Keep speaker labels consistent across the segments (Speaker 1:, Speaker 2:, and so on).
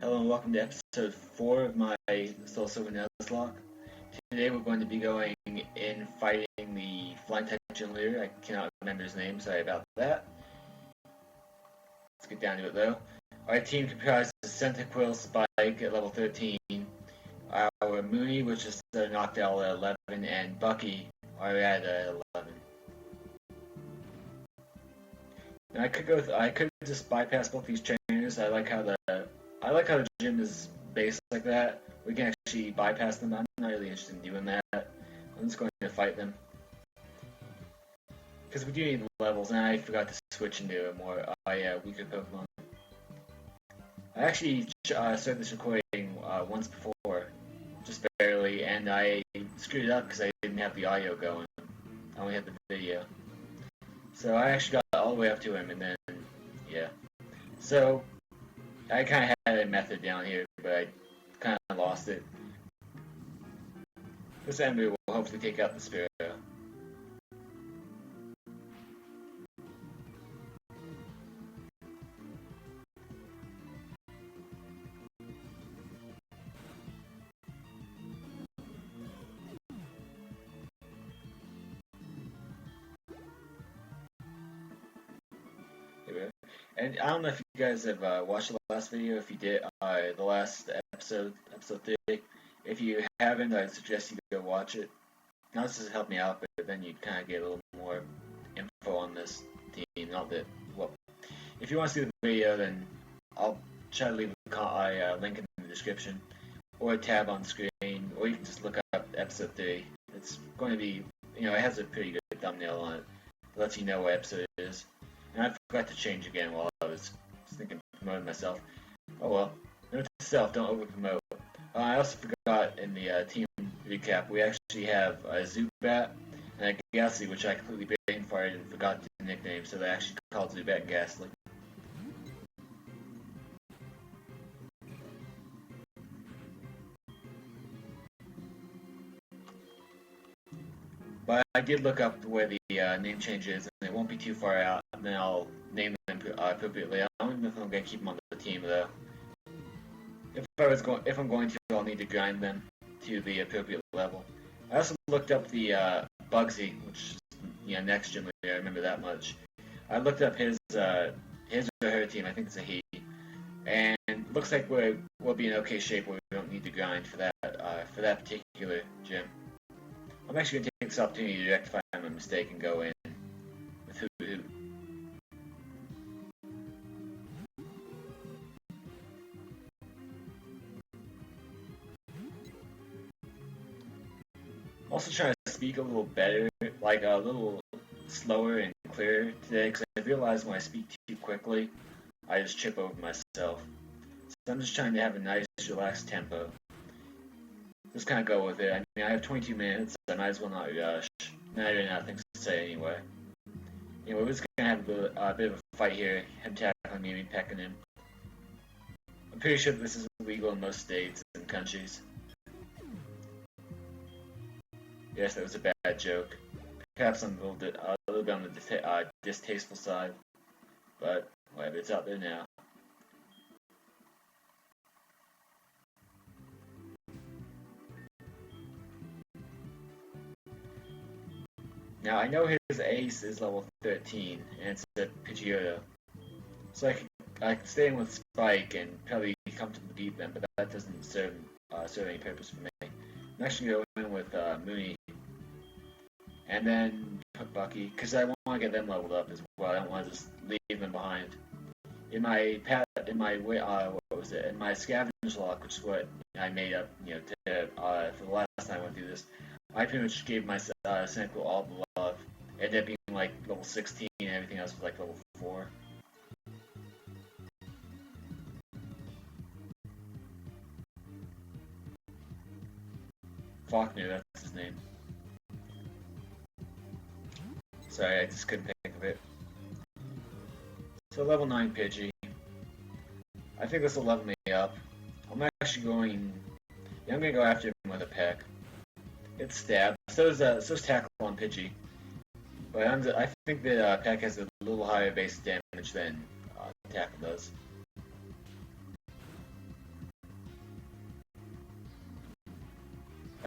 Speaker 1: Hello and welcome to episode 4 of my Soul Silver Nuzlocke. Today we're going to be going in fighting the Flying Titan leader. I cannot remember his name, sorry about that. Let's get down to it though. Our team comprises Centiquill Spike at level 13, our Mooney, which is knocked out at 11, and Bucky are at 11. Now I could just bypass both these trainers. I like how the gym is based like that. We can actually bypass them. I'm not really interested in doing that. I'm just going to fight them. Because we do need levels, and I forgot to switch into a more weaker Pokemon. I actually started this recording once before, just barely, and I screwed it up because I didn't have the audio going. I only had the video. So I actually got all the way up to him, and then, yeah. So, I kind of had a method down here, but I kind of lost it. This enemy will hopefully take out the Spearow. And I don't know if you guys have watched the last video. If you did, the last episode 3. If you haven't, I'd suggest you go watch it. Not just to help me out, but then you'd kind of get a little more info on this team. Not that, well, if you want to see the video, then I'll try to leave a link in the description, or a tab on the screen, or you can just look up episode 3. It's going to be, it has a pretty good thumbnail on it. It lets you know what episode it is. And I forgot to change again while I was thinking promoting myself. Oh well. Note to self, don't over promote. I also forgot in the team recap, we actually have a Zubat and a Gastly, which I completely brain farted and forgot the nickname, so they actually called Zubat Gastly. But I did look up where the name change is, and it won't be too far out, and then I'll name them appropriately. I don't know if I'm going to keep them on the team, though. If I'm going to, I'll need to grind them to the appropriate level. I also looked up the Bugsy, which is next gen leader. I remember that much. I looked up his or her team. I think it's a he, and looks like we'll be in okay shape where we don't need to grind for that particular gym. I'm actually going to take this opportunity to rectify my mistake and go in with Hoot. Also trying to speak a little better, like a little slower and clearer today, because I realize when I speak too quickly, I just trip over myself. So I'm just trying to have a nice, relaxed tempo. Just kind of go with it. I mean, I have 22 minutes, so I might as well not rush. I really have things to say anyway. We're just gonna have a bit of a fight here. Him tackling me, pecking him. I'm pretty sure this is illegal in most states and countries. Yes, that was a bad joke. Perhaps I'm a little bit on the distasteful side, but whatever, it's out there now. Now, I know his ace is level 13, and it's a Pidgeotto. So I could stay in with Spike and probably comfortably beat them, but that doesn't serve any purpose for me. I'm actually going to go in with Mooney, and then put Bucky, because I want to get them leveled up as well. I don't want to just leave them behind. In my scavenger lock, which is what I made up, for the last time I went through this, I pretty much gave my Centiquill all the love. It ended up being like level 16, and everything else was like level 4. Faulkner, that's his name. Sorry, I just couldn't think of it. So level 9 Pidgey. I think this will level me up. I'm actually going... Yeah, I'm going to go after him with a peck. It's stab. So's tackle on Pidgey. But I think that peck has a little higher base damage than tackle does.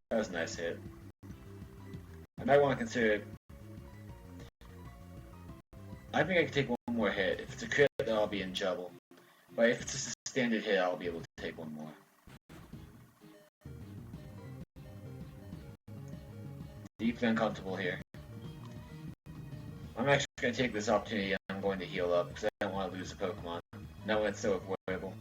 Speaker 1: That was a nice hit. I might want to consider. I think I can take one more hit. If it's a crit, then I'll be in trouble. But if it's just a standard hit, I'll be able to take one more. Deeply uncomfortable here. I'm actually going to take this opportunity and I'm going to heal up because I don't want to lose a Pokemon. No, it's so avoidable.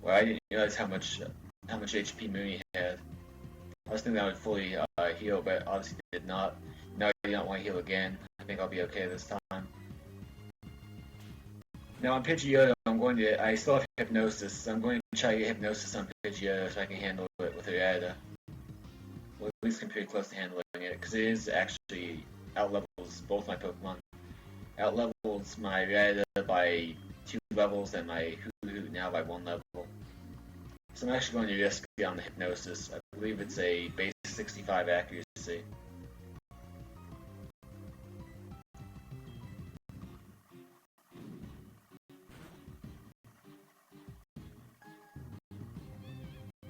Speaker 1: Well, I didn't realize how much HP Mooney had. I was thinking that would fully heal, but obviously did not. Now I don't want to heal again. I think I'll be okay this time. Now on Pidgeotto, I still have Hypnosis, so I'm going to try to get Hypnosis on Pidgeotto so I can handle it with Rattata. Well, at least I'm pretty close to handling it, because it is actually outlevels both my Pokemon. Outlevels my Rattata by 2 levels and my Hoot now by 1 level. So I'm actually going to risk it on the Hypnosis. I believe it's a base 65 accuracy.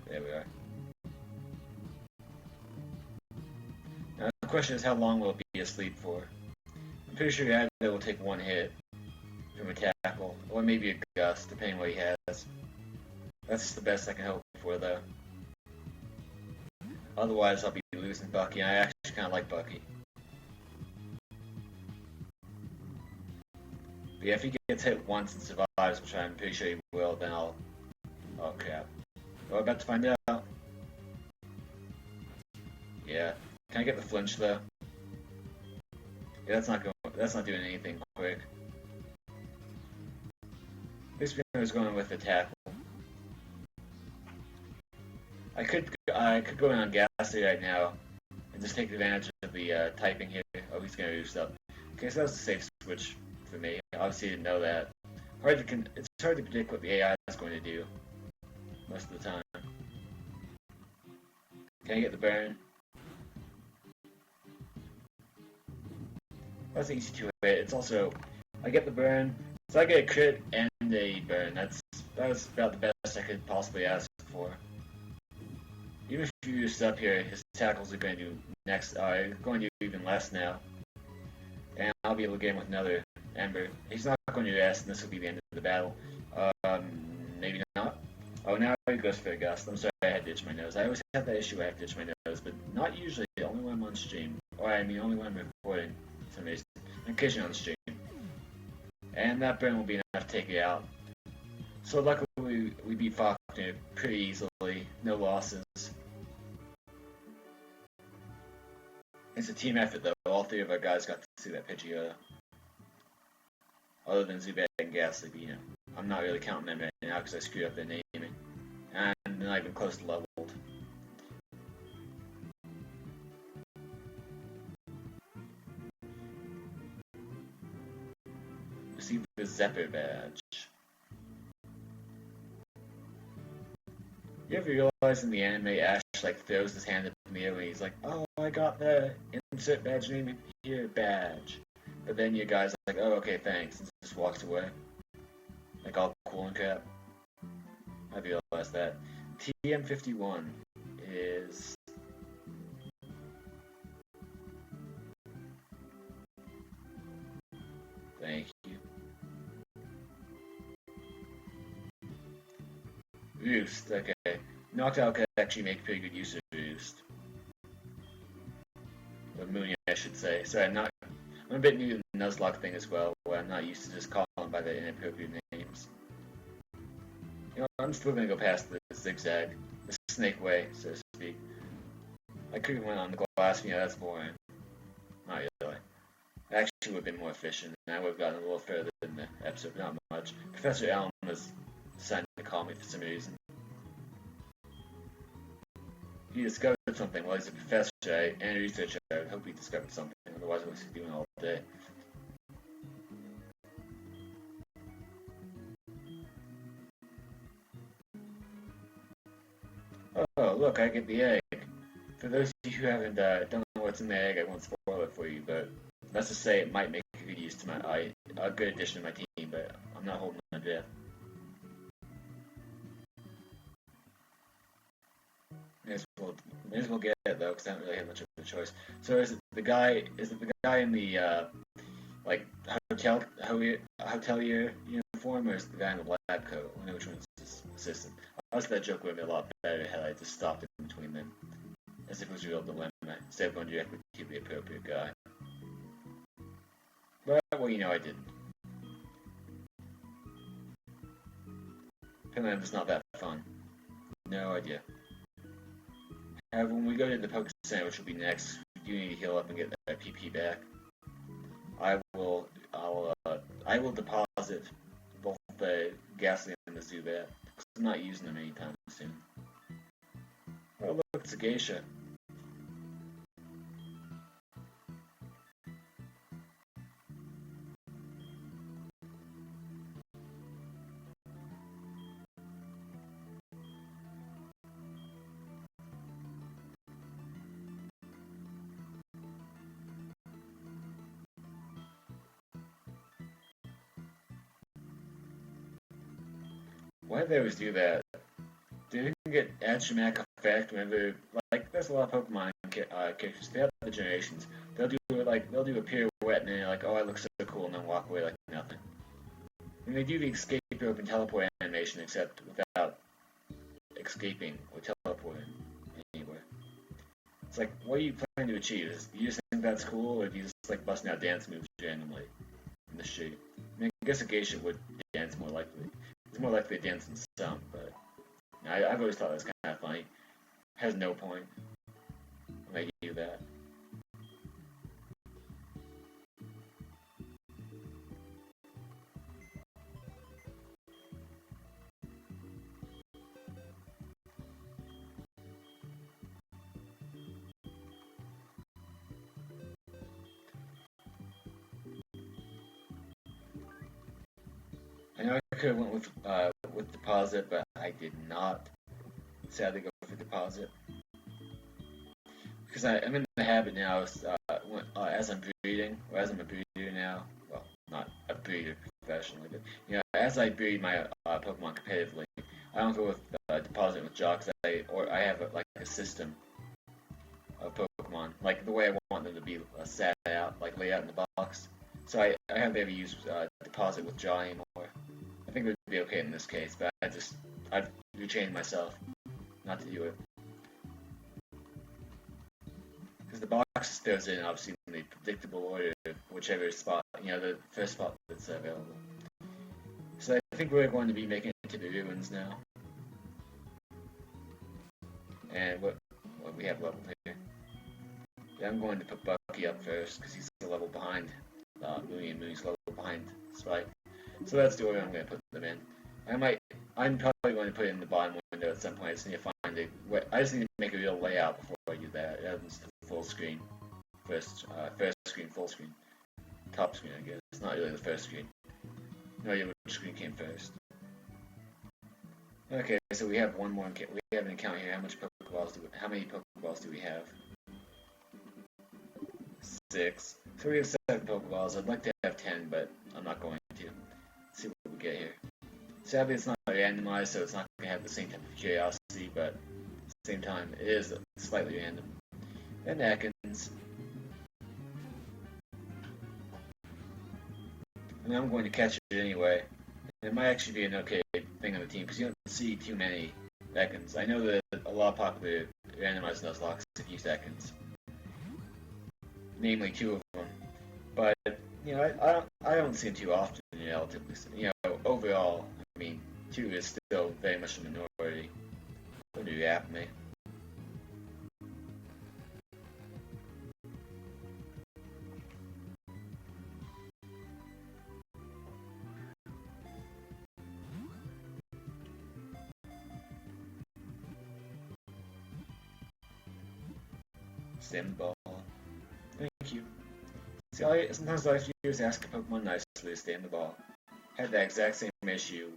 Speaker 1: There we are. Now the question is, how long will it be asleep for? I'm pretty sure Rattata will take 1 hit from a tackle, or maybe a gust, depending what he has. That's just the best I can hope for, though. Otherwise, I'll be losing Bucky, and I actually kind of like Bucky. But yeah, if he gets hit once and survives, which I'm pretty sure he will, then I'll... Oh, crap. We're about to find out. Yeah. Can I get the flinch, though? Yeah, that's not doing anything quick. This game is going with the tackle. I could go in on Ghastly right now and just take advantage of the typing here. Oh, he's gonna do stuff. Okay, so that was a safe switch for me. Obviously, didn't know that. It's hard to predict what the AI is going to do most of the time. Can I get the burn? That's easy to hit. It's also I get the burn, so I get a crit and a burn. That was about the best I could possibly ask for. Even if you just up here, his tackles are going to do going to do even less now. And I'll be able to get him with another Ember. He's not going to do S, and this will be the end of the battle. Maybe not. Oh, now he goes for a gust. I'm sorry, I had to itch my nose. I always have that issue where I have to itch my nose, but not usually, only when I'm on stream. Or, I mean, only when I'm recording, for some reason. I'm occasionally on stream. And that burn will be enough to take it out. So luckily, we beat Faulkner pretty easily. No losses. It's a team effort, though. All 3 of our guys got to see that Pidgeotto. Other than Zubat and Ghastly, but, I'm not really counting them right now because I screwed up their naming. And they're not even close to leveled. Receive the Zephyr badge. You ever realize in the anime Ash throws his hand up in the air and he's like, "Oh, I got the insert badge name here badge," but then your guy's like, "Oh, okay, thanks," and just walks away, like all cool and crap. I realized that. TM51 is thank you. Roost, okay. Noctowl could actually make pretty good use of Roost. Or Mooney, I should say. Sorry, I'm a bit new to the Nuzlocke thing as well, where I'm not used to just calling them by their inappropriate names. I'm still gonna go past the zigzag, the snake way, so to speak. I could have went on the glass, that's boring. Not really. It actually would have been more efficient, and I would have gotten a little further in the episode, but not much. Professor Elm was deciding to call me for some reason. He discovered something. Well, he's a professor, right? And a researcher. I would hope he discovered something. Otherwise, what's he doing all day? Oh, look, I get the egg. For those of you who haven't don't know what's in the egg, I won't spoil it for you, but let's just say it might make a good use to a good addition to my team, but I'm not holding my breath. May as well get it though, because I don't really have much of a choice. So is it the guy in the like hotelier uniform, or is it the guy in the lab coat? I know which one's his assistant. Honestly, that joke would have been a lot better had I just stopped in between them, as if it was a real dilemma, instead of going directly to the appropriate guy. But, well, I didn't. Finland is not that fun. No idea. However, when we go to the Poke Center, which will be next, we do need to heal up and get that PP back. I will deposit both the gasoline and the Zubat, because I'm not using them anytime soon. Oh, look, it's a geisha. Why do they always do that? Do you get Adshimak effect whenever, like, there's a lot of Pokemon characters, they have the generations. They'll do a pirouette and they're like, oh, I look so cool, and then walk away like nothing. And they do the escape rope and teleport animation, except without escaping or teleporting anywhere. It's like, what are you planning to achieve? Do you just think that's cool, or do you just like busting out dance moves randomly in the street? I mean, I guess a geisha would dance more likely. It's more likely to dance than some, but I've always thought it was kind of funny. It has no point when they do that. I know I could have went with deposit, but I did not. Sadly, go for deposit because I'm in the habit now. As I'm breeding, or as I'm a breeder now. Well, not a breeder professionally, but as I breed my Pokemon competitively, I don't go with deposit with Jocks. I have a system of Pokemon, like the way I want them to be sat out, like laid out in the box. So I haven't ever used deposit with Jaw anymore. I think it would be okay in this case, but I've retrained myself not to do it. Because the box throws in, obviously, in the predictable order, whichever spot, the first spot that's available. So I think we're going to be making it to the ruins now. And what we have leveled here. Yeah, I'm going to put Bucky up first, because he's a level behind. Mooney's level behind Spike. So that's the order I'm going to put them in. I'm probably going to put it in the bottom window at some point. I just need to find I just need to make a real layout before I do that. It happens to full screen. First screen, full screen. Top screen, I guess. It's not really the first screen. No idea which screen came first. Okay, so we have one more. We have an account here. How many Pokeballs do we have? 6. So we have 7 Pokeballs. I'd like to have 10, but I'm not going to. Let's see what we get here. Sadly, it's not randomized, so it's not going to have the same type of curiosity, but at the same time, it is slightly random. And Ekans. And I'm going to catch it anyway. And it might actually be an okay thing on the team, because you don't see too many Ekans. I know that a lot of popular randomized Nuzlocke have used Ekans. Namely 2 of them. But, I don't see them too often, relatively. Overall, I mean, 2 is still very much a minority. Don't do that, me. Sim ball. Thank you. See, sometimes all I have to do is ask a Pokemon nicely to stay in the ball. Had that exact same issue.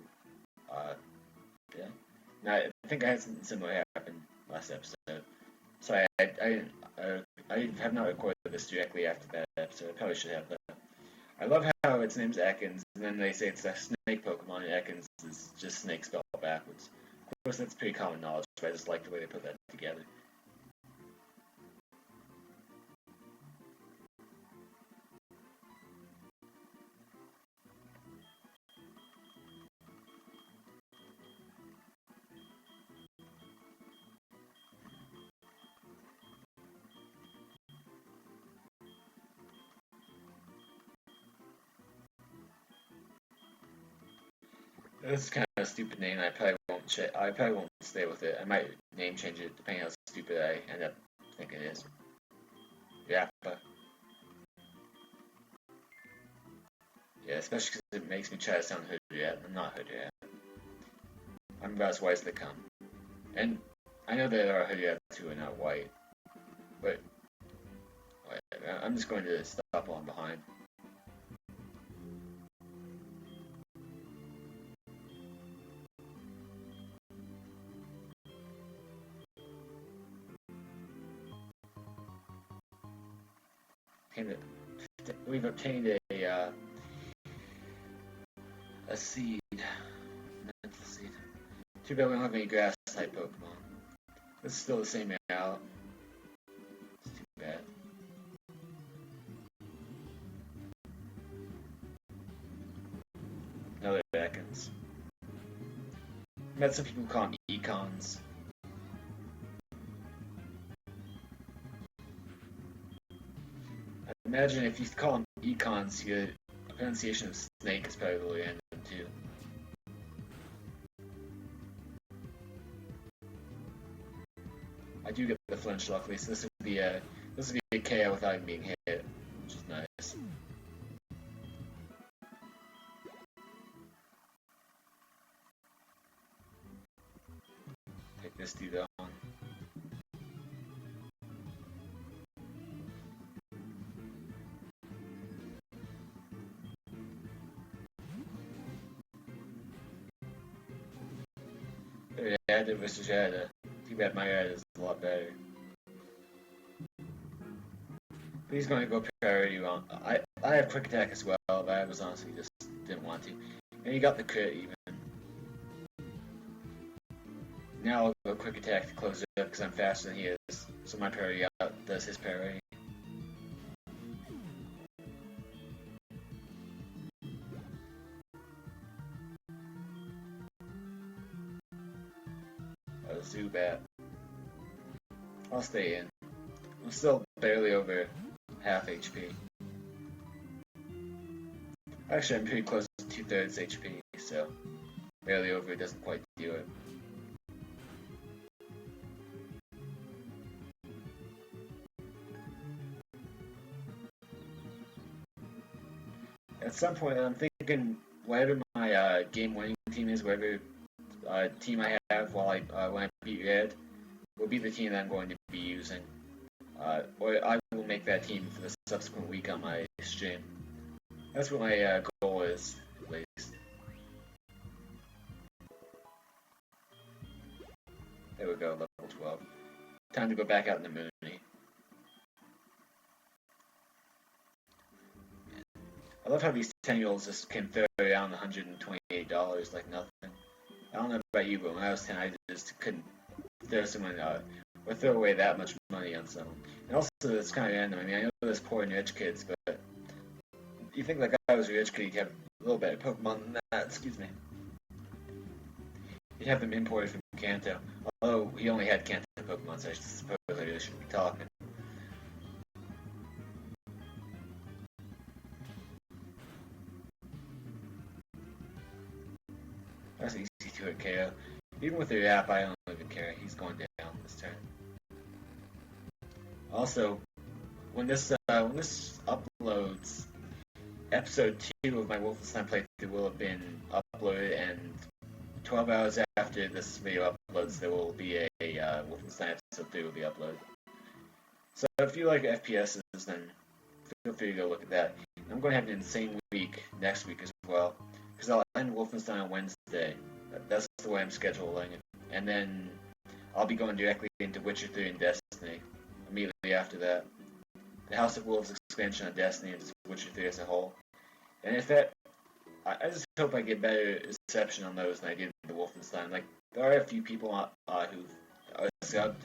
Speaker 1: Yeah. Now, I think I had something similar happen last episode. So I I have not recorded this directly after that episode. I probably should have, but I love how its name's Ekans, and then they say it's a snake Pokemon, and Ekans is just snake spelled backwards. Of course, that's pretty common knowledge, but I just like the way they put that together. This is kind of a stupid name. I probably won't. I probably won't stay with it. I might name change it depending how stupid I end up thinking it is. Yappa. Yeah, especially because it makes me try to sound Hoodoo. I'm not Hoodoo. I'm about as white as they come. And I know there are Hoodoo who are not white, but whatever. I'm just going to stop on behind. We've obtained a seed, mental seed. Too bad we don't have any grass type Pokemon. This is still the same out. It's too bad. Another Ekans. Met some people call them Econs. Imagine if you call them Econs, your pronunciation of snake is probably really random too. I do get the flinch luckily, so this would be a KO without even being hit, which is nice. Take this dude on. Yada versus Yada. Too bad my Yada is a lot better. But he's going to go priority wrong. I have quick attack as well, but I was honestly just didn't want to. And he got the crit even. Now I'll go quick attack to close it up because I'm faster than he is. So my priority out does his priority. Zubat. I'll stay in. I'm still barely over half HP. Actually, I'm pretty close to 2/3 HP, so barely over doesn't quite do it. At some point, I'm thinking whatever my game-winning team is, whatever team I have while when I beat Red will be the team that I'm going to be using. Or I will make that team for the subsequent week on my stream. That's what my goal is, at least. There we go, level 12. Time to go back out in the Mooney. I love how these 10-year-olds just can throw around $128 like nothing. I don't know about you, but when I was 10, I just couldn't throw someone or throw away that much money on someone. And also, it's kind of random. I mean, I know there's poor and rich kids, but you think like I was a rich kid, you'd have a little better Pokemon than that. Excuse me. You'd have them imported from Kanto. Although he only had Kanto Pokemon, so I suppose I really shouldn't be talking. That's easy to hit KO. Even with the app, I don't even care. He's going down this turn. Also, when this uploads, episode 2 of my Wolfenstein playthrough will have been uploaded, and 12 hours after this video uploads, there will be a Wolfenstein episode 3 will be uploaded. So if you like FPSs, then feel free to go look at that. I'm going to have an insane week next week as well, because I'll end Wolfenstein on Wednesday. That's the way I'm scheduling it. And then I'll be going directly into Witcher 3 and Destiny immediately after that. The House of Wolves expansion on Destiny and just Witcher 3 as a whole. And if that, I just hope I get better reception on those than I did with the Wolfenstein. Like, there are a few people who are subbed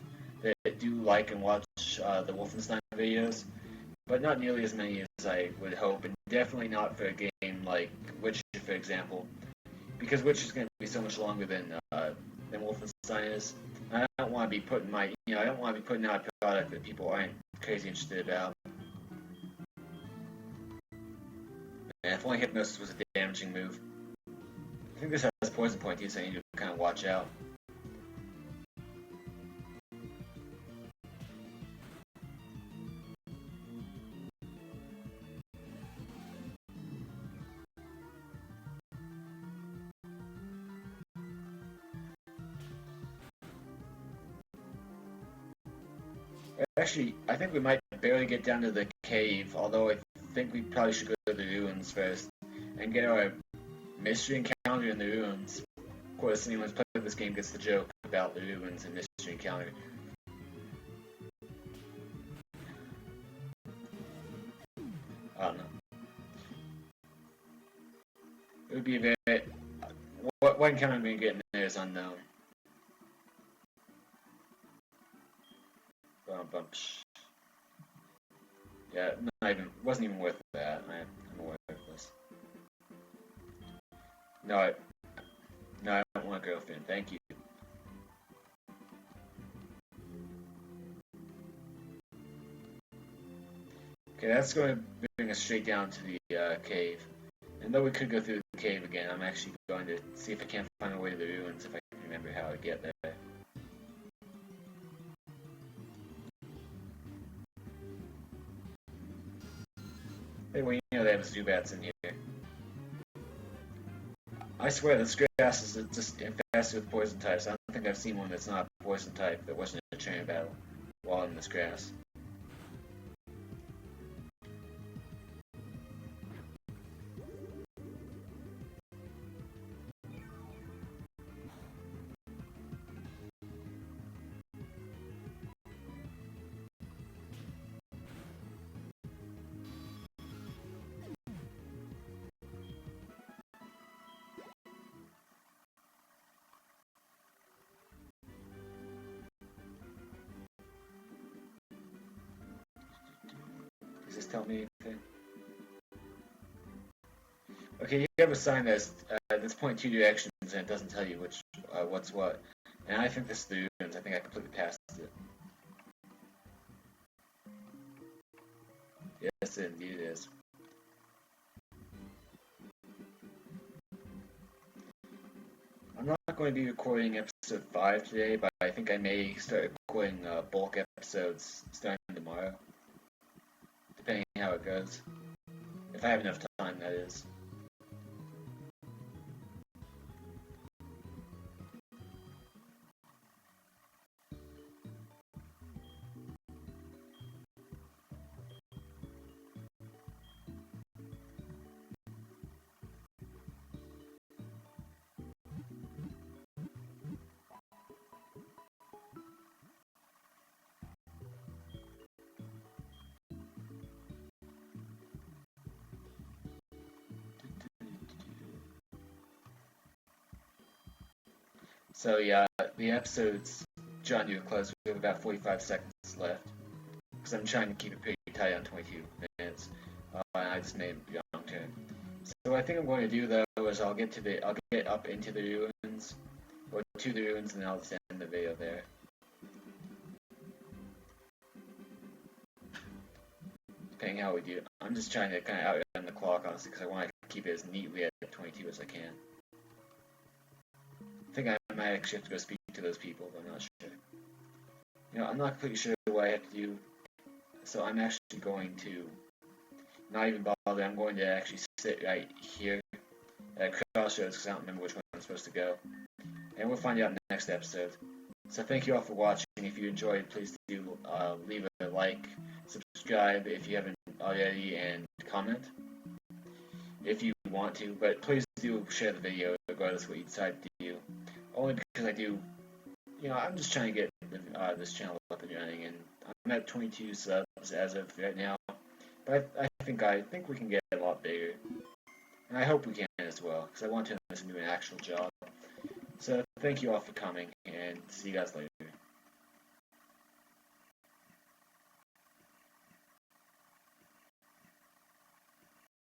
Speaker 1: that do like and watch the Wolfenstein videos, but not nearly as many as I would hope, and definitely not for a game like Witcher, for example, because Witcher is going to be so much longer than Wolfenstein is. And I don't want to be putting I don't want to be putting out a product that people aren't crazy interested about. And if only Hypnosis was a damaging move. I think this has poison point too, so I need to kind of watch out. Actually, I think we might barely get down to the cave, although I think we probably should go to the ruins first and get our mystery encounter in the ruins. Of course, anyone who's played this game gets the joke about the ruins and mystery encounter. I don't know. It would be a very... What encounter I'm going to get in there is unknown. Yeah, wasn't even worth that. I'm aware of this. No, I don't want a girlfriend. Thank you. Okay, that's going to bring us straight down to the cave. And though we could go through the cave again, I'm actually going to see if I can't find a way to the ruins, if I can remember how to get there. Hey, well, you know they have Zubats in here. I swear this grass is just infested with poison types. I don't think I've seen one that's not a poison type that wasn't in a trainer battle while in this grass. Does this tell me anything? Okay, you have a sign that's pointing two directions and it doesn't tell you what's what. And I think this is the ruins. I think I completely passed it. Yes, indeed it is. I'm not going to be recording episode 5 today, but I think I may start recording bulk episodes starting tomorrow. Depending on how it goes. If I have enough time, that is. So yeah, the episode's drawing to a close. We have about 45 seconds left because I'm trying to keep it pretty tight on 22 minutes. And I just made a wrong turn. So what I think I'm going to do though is I'll get up into the ruins, or to the ruins, and then I'll just end the video there. Depending how we do it. I'm just trying to kind of outrun the clock honestly because I want to keep it as neatly at 22 as I can. I think I might actually have to go speak to those people, but I'm not sure. You know, I'm not completely sure what I have to do, so I'm actually going to not even bother. I'm going to actually sit right here at Crossroads because I don't remember which one I'm supposed to go. And we'll find out in the next episode. So thank you all for watching. If you enjoyed, please do leave a like, subscribe if you haven't already, and comment if you want to. But please do share the video regardless of what you decide to do. Only because I do, I'm just trying to get this channel up and running, and I'm at 22 subs as of right now. But I think we can get a lot bigger, and I hope we can as well, because I want to invest into an actual job. So thank you all for coming, and see you guys later.